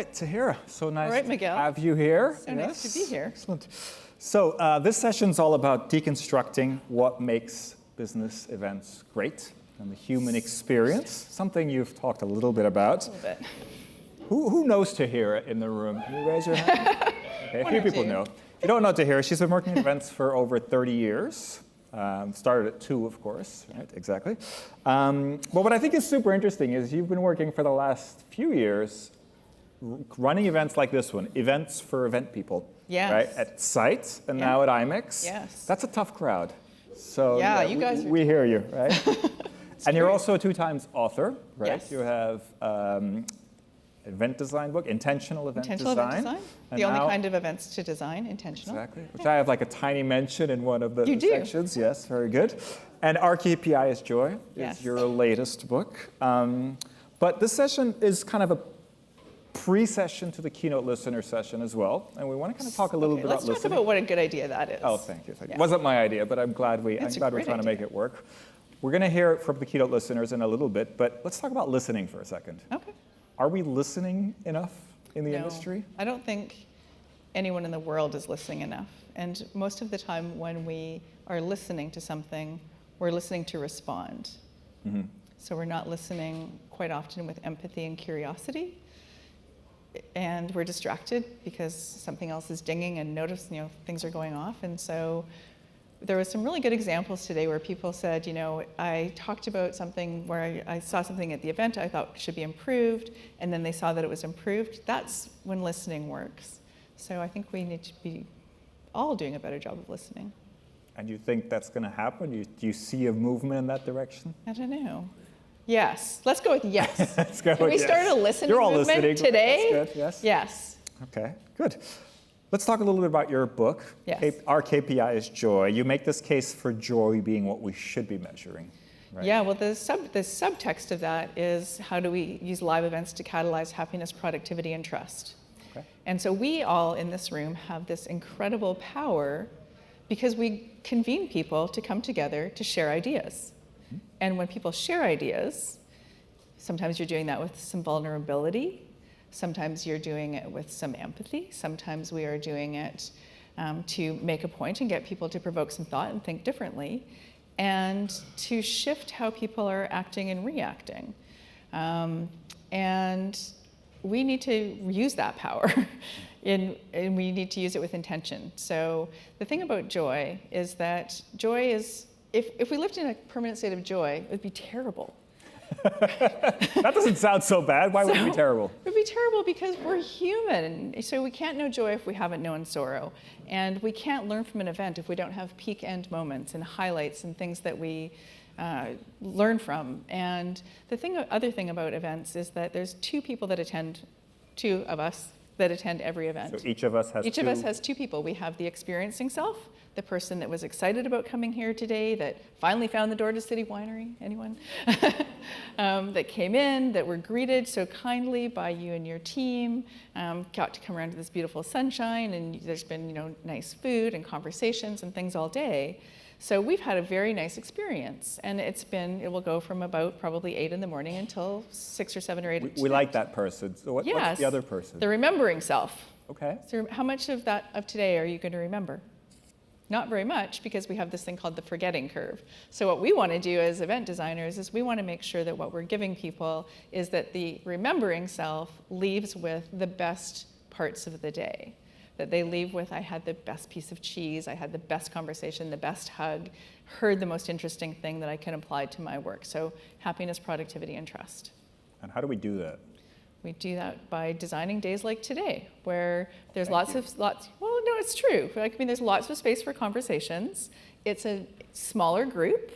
right, Tahira, so nice All right, Miguel. to have you here. So nice to be here. Excellent. So this session's all about deconstructing what makes business events great and the human experience, something you've talked a little bit about. A little bit. Who knows Tahira in the room? Can you raise your hand? Okay, a few people know. If you don't know Tahira, she's been working in events for over 30 years. Started at 2, of course, right? Exactly. But what I think is super interesting is you've been working for the last few years running events like this one, events for event people, right? At Site and now at IMEX. Yes. That's a tough crowd. So yeah, you guys we hear you, right? And you're true. also a 2-times author, right? Yes. You have event design book, intentional event design. The only kind of events to design, intentional. Exactly, which I have like a tiny mention in one of the You do. sections. Yes, very good. And Our KPI is Joy Yes. is your latest book. But this session is kind of a pre-session to the keynote listener session as well. And we want to kind of talk a little bit about listening. Let's talk about what a good idea that is. Oh, thank you. Thank you. Yeah. It wasn't my idea, but I'm glad we're It's a trying great to make idea. it work. We're going to hear from the keynote listeners in a little bit, but let's talk about listening for a second. Okay. Are we listening enough in the No, industry? I don't think anyone in the world is listening enough. And most of the time when we are listening to something, we're listening to respond. Mm-hmm. So we're not listening quite often with empathy and curiosity. And we're distracted because something else is dinging and things are going off. And so there was some really good examples today where people said, I talked about something where I saw something at the event I thought should be improved, and then they saw that it was improved. That's when listening works. So I think we need to be all doing a better job of listening. And you think that's going to happen? Do you see a movement in that direction? I don't know. Yes. Let's go with yes. Let's go Can with we yes. start a listening You're all movement listening. today? That's good. Yes. Yes. Okay, good. Let's talk a little bit about your book. Yes. Our KPI is Joy. You make this case for joy being what we should be measuring. Right? Yeah, well, the subtext of that is how do we use live events to catalyze happiness, productivity, and trust. Okay. And so we all in this room have this incredible power because we convene people to come together to share ideas. Mm-hmm. And when people share ideas, sometimes you're doing that with some vulnerability. Sometimes you're doing it with some empathy. Sometimes we are doing it to make a point and get people to provoke some thought and think differently, and to shift how people are acting and reacting. And we need to use that power, and we need to use it with intention. So the thing about joy is that joy is, if we lived in a permanent state of joy, it would be terrible. That doesn't sound so bad. Why would it be terrible? It would be terrible because we're human. So we can't know joy if we haven't known sorrow. And we can't learn from an event if we don't have peak end moments and highlights and things that we learn from. And the other thing about events is that there's 2 of us that attend every event. So each of us has Each of us has 2 people. We have the experiencing self, the person that was excited about coming here today, that finally found the door to City Winery, anyone? That came in, that were greeted so kindly by you and your team, got to come around to this beautiful sunshine, and there's been nice food and conversations and things all day. So we've had a very nice experience, and it will go from about probably 8 in the morning until 6 or 7 or 8. We like that person. So what's the other person? The remembering self. Okay. So how much of today are you going to remember? Not very much, because we have this thing called the forgetting curve. So what we want to do as event designers is we want to make sure that what we're giving people is that the remembering self leaves with the best parts of the day. That they leave with, I had the best piece of cheese, I had the best conversation, the best hug, heard the most interesting thing that I can apply to my work. So happiness, productivity, and trust. And how do we do that? We do that by designing days like today, where there's well, no, it's true. There's lots of space for conversations. It's a smaller group.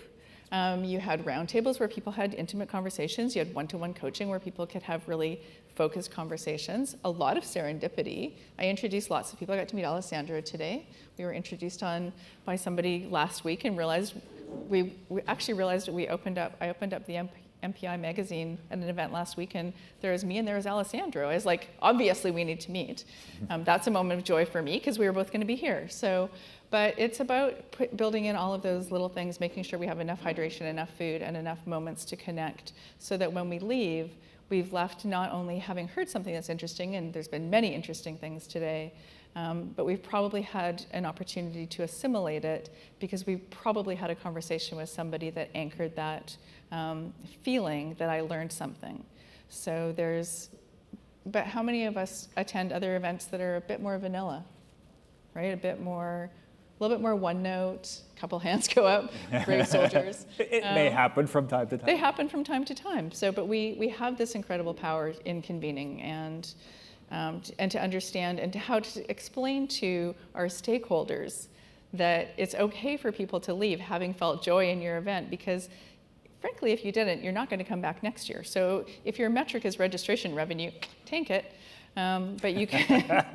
You had roundtables where people had intimate conversations. You had one-to-one coaching where people could have really focused conversations. A lot of serendipity. I introduced lots of people. I got to meet Alessandro today. We were introduced by somebody last week and realized we opened up the MPI magazine at an event last week, and there was me and there was Alessandro. I was like, obviously we need to meet. That's a moment of joy for me because we were both going to be here. But it's about building in all of those little things, making sure we have enough hydration, enough food, and enough moments to connect so that when we leave, we've left not only having heard something that's interesting, and there's been many interesting things today, but we've probably had an opportunity to assimilate it because we've probably had a conversation with somebody that anchored that feeling that I learned something. So but how many of us attend other events that are a bit more vanilla, right? A little bit more one note, a couple hands go up, brave soldiers. It may happen from time to time. They happen from time to time. But we have this incredible power in convening and to understand and how to explain to our stakeholders that it's okay for people to leave having felt joy in your event, because frankly, if you didn't, you're not going to come back next year. So if your metric is registration revenue, tank it. But you can,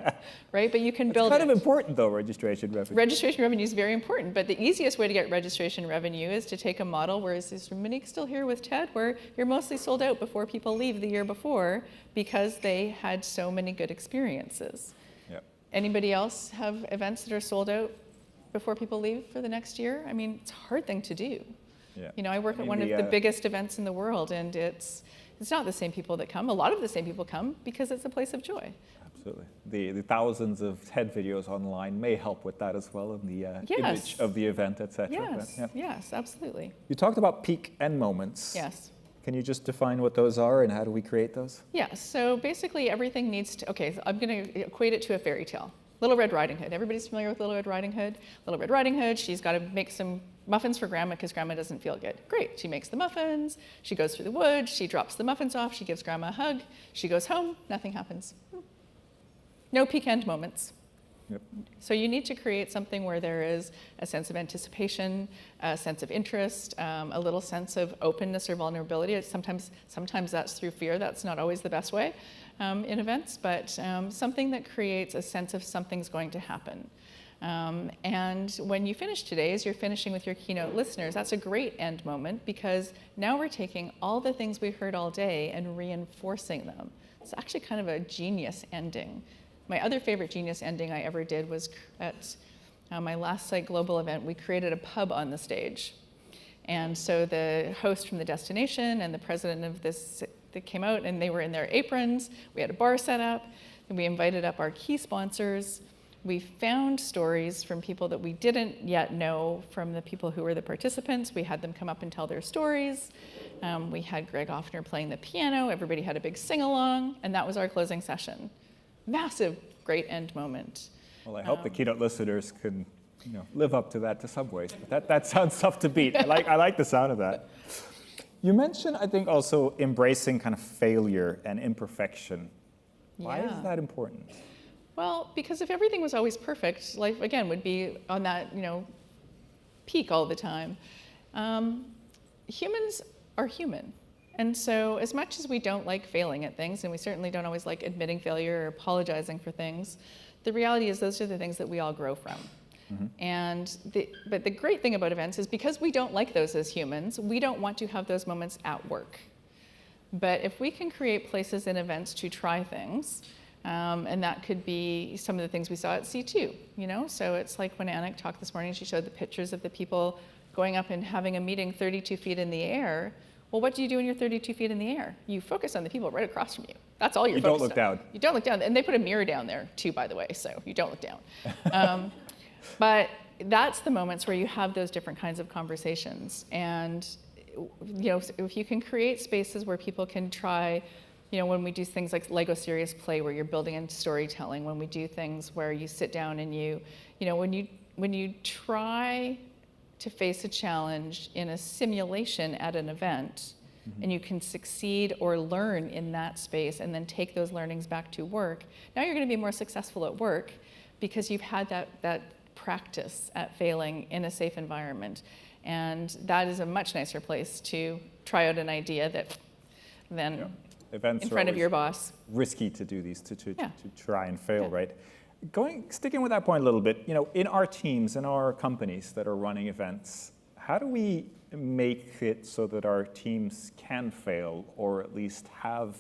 right? But you can build it. It's kind of important, though, registration revenue. Registration revenue is very important, but the easiest way to get registration revenue is to take a model, where is Monique still here with Ted, where you're mostly sold out before people leave the year before because they had so many good experiences. Yep. Anybody else have events that are sold out before people leave for the next year? I mean, it's a hard thing to do. Yeah. You know, I work at one of the biggest events in the world, and it's not the same people that come. A lot of the same people come because it's a place of joy. Absolutely. The thousands of TED videos online may help with that as well, and the image of the event, etc. Yes, yes, absolutely. You talked about peak end moments. Yes. Can you just define what those are and how do we create those? Yeah, so basically everything needs to, okay, so I'm going to equate it to a fairy tale. Little Red Riding Hood. Everybody's familiar with Little Red Riding Hood? Little Red Riding Hood, she's got to make some muffins for Grandma because Grandma doesn't feel good. Great, she makes the muffins, she goes through the woods, she drops the muffins off, she gives Grandma a hug, she goes home, nothing happens. No peak end moments. Yep. So you need to create something where there is a sense of anticipation, a sense of interest, a little sense of openness or vulnerability. Sometimes that's through fear. That's not always the best way in events, but something that creates a sense of something's going to happen. And when you finish today's, you're finishing with your keynote listeners. That's a great end moment because now we're taking all the things we heard all day and reinforcing them. It's actually kind of a genius ending. My other favorite genius ending I ever did was at my last Site Global event. We created a pub on the stage. And so the host from the destination and the president of this, they came out and they were in their aprons. We had a bar set up, and we invited up our key sponsors. We found stories from people that we didn't yet know from the people who were the participants. We had them come up and tell their stories. We had Greg Offner playing the piano. Everybody had a big sing-along, and that was our closing session. Massive, great end moment. Well, I hope the keynote listeners can live up to that to some ways. But that sounds tough to beat. I like the sound of that. You mentioned, I think, also embracing kind of failure and imperfection. Why is that important? Well, because if everything was always perfect, life, again, would be on that, peak all the time. Humans are human. And so as much as we don't like failing at things, and we certainly don't always like admitting failure or apologizing for things, the reality is those are the things that we all grow from. Mm-hmm. But the great thing about events is because we don't like those as humans, we don't want to have those moments at work. But if we can create places in events to try things, and that could be some of the things we saw at C2, So it's like when Anik talked this morning, she showed the pictures of the people going up and having a meeting 32 feet in the air. Well, what do you do when you're 32 feet in the air? You focus on the people right across from you. That's all you're focused on. You don't look down. You don't look down. And they put a mirror down there, too, by the way, so you don't look down. But that's the moments where you have those different kinds of conversations. And, if you can create spaces where people can try, when we do things like Lego Serious Play, where you're building in storytelling, when we do things where you sit down and when you try to face a challenge in a simulation at an event, mm-hmm. and you can succeed or learn in that space and then take those learnings back to work, now you're going to be more successful at work because you've had that practice at failing in a safe environment. And that is a much nicer place to try out an idea than events in front of your boss. Risky to do these, to try and fail, right? Sticking with that point a little bit, in our teams, in our companies that are running events, how do we make it so that our teams can fail or at least have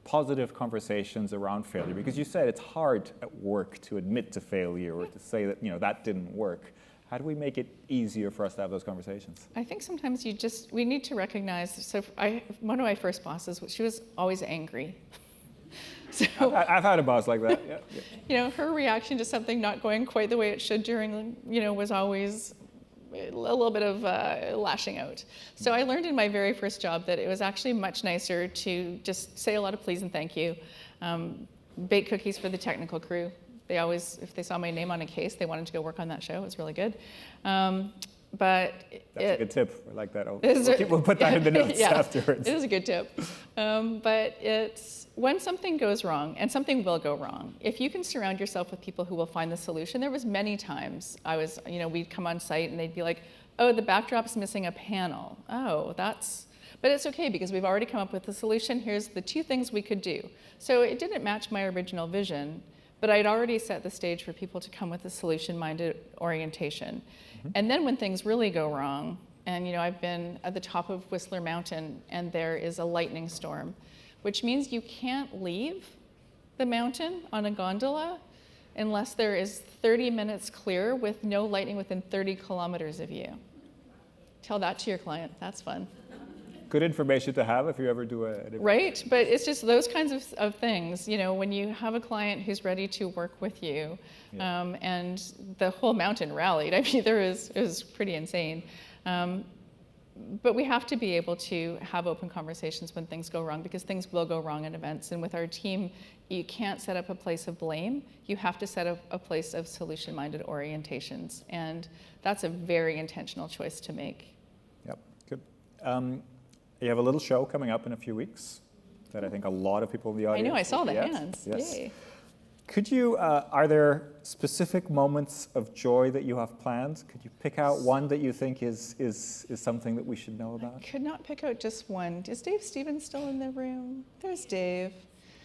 positive conversations around failure? Because you said it's hard at work to admit to failure or to say that, that didn't work. How do we make it easier for us to have those conversations? I think sometimes we need to recognize, so one of my first bosses, she was always angry. So, I've had a boss like that, yeah. you know, her reaction to something not going quite the way it should during, you know, was always a little bit of lashing out. So I learned in my very first job that it was actually much nicer to just say a lot of please and thank you. Bake cookies for the technical crew. They always, if they saw my name on a case, they wanted to go work on that show. It was really good. But that's a good tip. I like that. We'll put that in the notes afterwards. It is a good tip. But it's when something goes wrong, and something will go wrong, if you can surround yourself with people who will find the solution. There was many times we'd come on site and they'd be like, oh, the backdrop's missing a panel. Oh, but it's okay because we've already come up with the solution. Here's the 2 things we could do. So it didn't match my original vision, but I'd already set the stage for people to come with a solution-minded orientation. Mm-hmm. And then when things really go wrong, and I've been at the top of Whistler Mountain and there is a lightning storm, which means you can't leave the mountain on a gondola unless there is 30 minutes clear with no lightning within 30 kilometers of you. Tell that to your client, that's fun. Good information to have if you ever do an event. Right, but it's just those kinds of things, when you have a client who's ready to work with you, and the whole mountain rallied. I mean, it was pretty insane. But we have to be able to have open conversations when things go wrong, because things will go wrong in events. And with our team, you can't set up a place of blame. You have to set up a place of solution-minded orientations. And that's a very intentional choice to make. Yep, good. You have a little show coming up in a few weeks that I think a lot of people in the audience. I know, I saw the hands. Yes. Yay. Could you, are there specific moments of joy that you have planned? Could you pick out one that you think is something that we should know about? I could not pick out just one. Is Dave Stevens still in the room? There's Dave.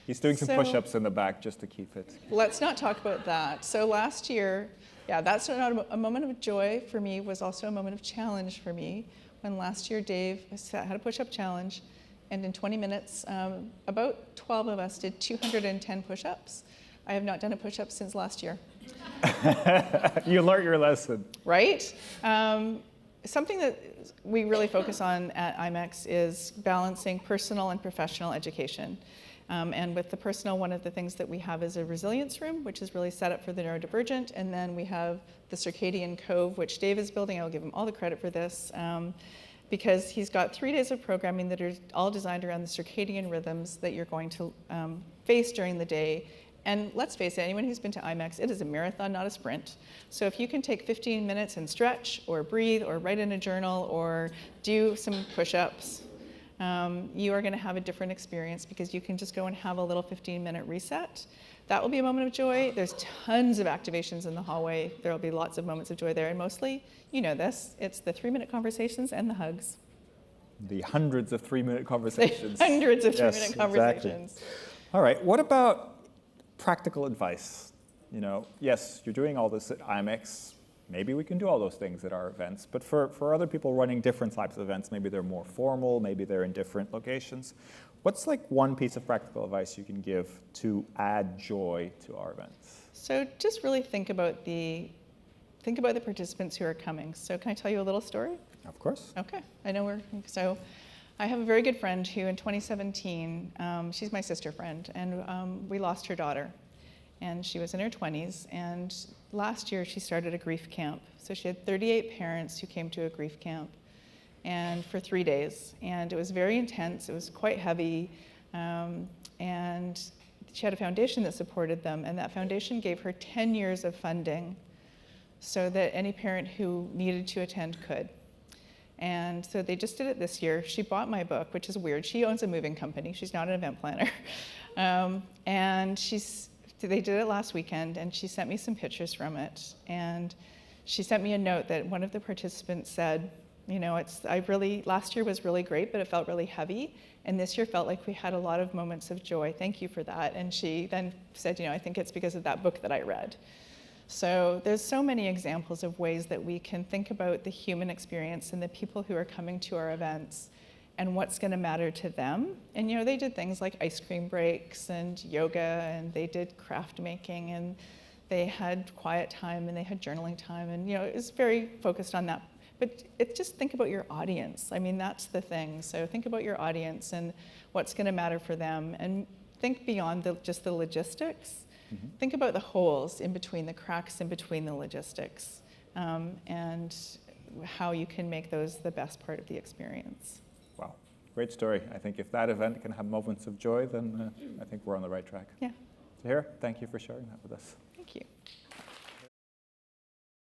He's doing some push-ups in the back just to keep it. Let's not talk about that. So last year, that's not a moment of joy for me, was also a moment of challenge for me. When last year Dave had a push-up challenge, and in 20 minutes, about 12 of us did 210 push-ups. I have not done a push-up since last year. You learned your lesson. Right? Something that we really focus on at IMEX is balancing personal and professional education. And with the personal, one of the things that we have is a resilience room, which is really set up for the neurodivergent. And then we have the Circadian Cove, which Dave is building. I will give him all the credit for this, because he's got 3 days of programming that are all designed around the circadian rhythms that you're going to face during the day. And let's face it, anyone who's been to IMEX, it is a marathon, not a sprint. So if you can take 15 minutes and stretch or breathe or write in a journal or do some push-ups, you are going to have a different experience, because you can just go and have a little 15-minute reset. That will be a moment of joy. There's tons of activations in the hallway. There will be lots of moments of joy there. And mostly, you know this, it's the 3-minute conversations and the hugs. The hundreds of 3-minute conversations. Hundreds of 3-minute conversations. Exactly. All right, what about practical advice? Yes, you're doing all this at IMEX. Maybe we can do all those things at our events. But for other people running different types of events, maybe they're more formal, maybe they're in different locations. What's like one piece of practical advice you can give to add joy to our events? So just really think about the participants who are coming. So can I tell you a little story? Of course. Okay. So I have a very good friend who in 2017, she's my sister friend, and we lost her daughter. And she was in her 20s, and last year she started a grief camp. So she had 38 parents who came to a grief camp, and for 3 days. And it was very intense, it was quite heavy, and she had a foundation that supported them, and that foundation gave her 10 years of funding so that any parent who needed to attend could. And so they just did it this year. She bought my book, which is weird. She owns a moving company. She's not an event planner. And they did it last weekend, and she sent me some pictures from it. And she sent me a note that one of the participants said, last year was really great, but it felt really heavy. And this year felt like we had a lot of moments of joy. Thank you for that. And she then said, I think it's because of that book that I read. So there's so many examples of ways that we can think about the human experience and the people who are coming to our events and what's going to matter to them. And they did things like ice cream breaks and yoga, and they did craft making, and they had quiet time and they had journaling time, and it was very focused on that. But just think about your audience. I mean, that's the thing. So think about your audience and what's going to matter for them, and think beyond just the logistics. Mm-hmm. Think about the holes in between, the cracks in between the logistics, and how you can make those the best part of the experience. Wow, great story. I think if that event can have moments of joy, then I think we're on the right track. Yeah. Tahira, thank you for sharing that with us. Thank you.